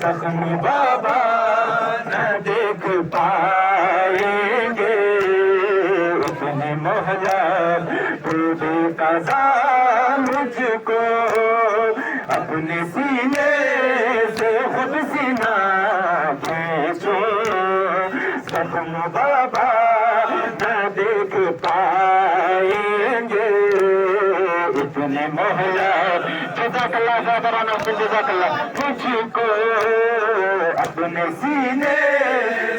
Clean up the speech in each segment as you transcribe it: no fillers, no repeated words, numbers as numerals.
زخم بابا نہ دیکھ پائیں گے، اتنی مہلت تو دے قضا مجھ کو، اپنے سینے سے خود سینہ کھینچو، زخم بابا نہ دیکھ پائیں گے، اتنی مہلت جزاک اللہ زادرانہ جزاک اللہ مجھ کو، اپنے سینے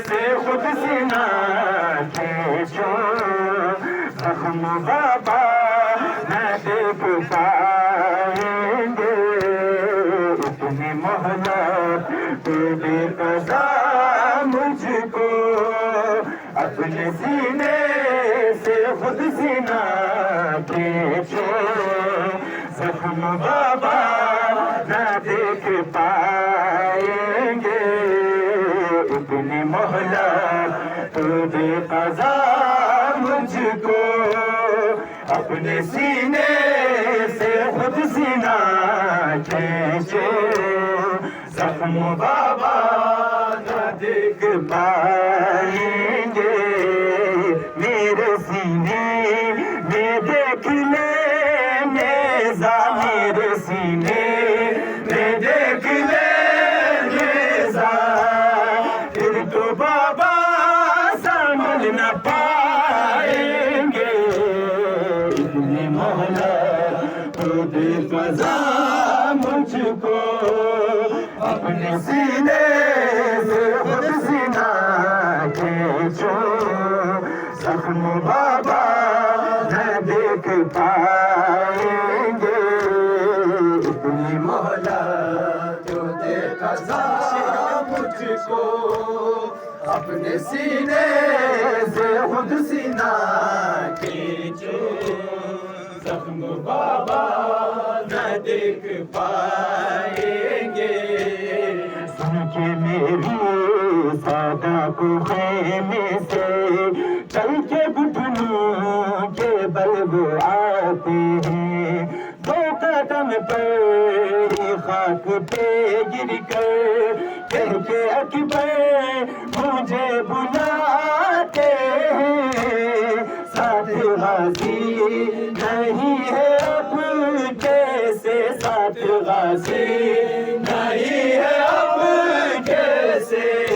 سے خود سینہ کھینچو، زخم بابا نہ دیکھ پائیں گے، اتنی مہلت تو دے قضا مجھ کو، اپنے سینے سے خود سینہ کھینچو، زخم بابا نہ دیکھ پائیں گے، اتنی مہلت تو دے قضا مجھ کو، اپنے سینے سے خود سینہ کھینچو، زخم بابا نہ دیکھ پائیں گے، میرے سینے میں دیکھ لے نیزہ، میرے سینے میں دیکھ لے نیزہ، پھر تو بابا سنبھل نہ پائیں گے، اتنی مہلت تو دے قضا مجھ کو، اپنے سینے سے خود سینہ کھینچو، زخم بابا نہ دیکھ پائیں گے، اتنی مہلت تو دے قضا مجھ کو، اپنے سینے سے خود سینہ کھینچو، زخم بابا نہ دیکھ پائیں گے، سن کے میری سادہ کو خیمے سے چل کے گھٹنوں کے بل وہ آتے ہیں، دو قدم پر خاک پہ گر کر کہہ کے اکبر مجھے بلاتے ہیں، ساتھ غازی نہیں ہے اب کیسے، ساتھ غازی نہیں ہے اب کیسے،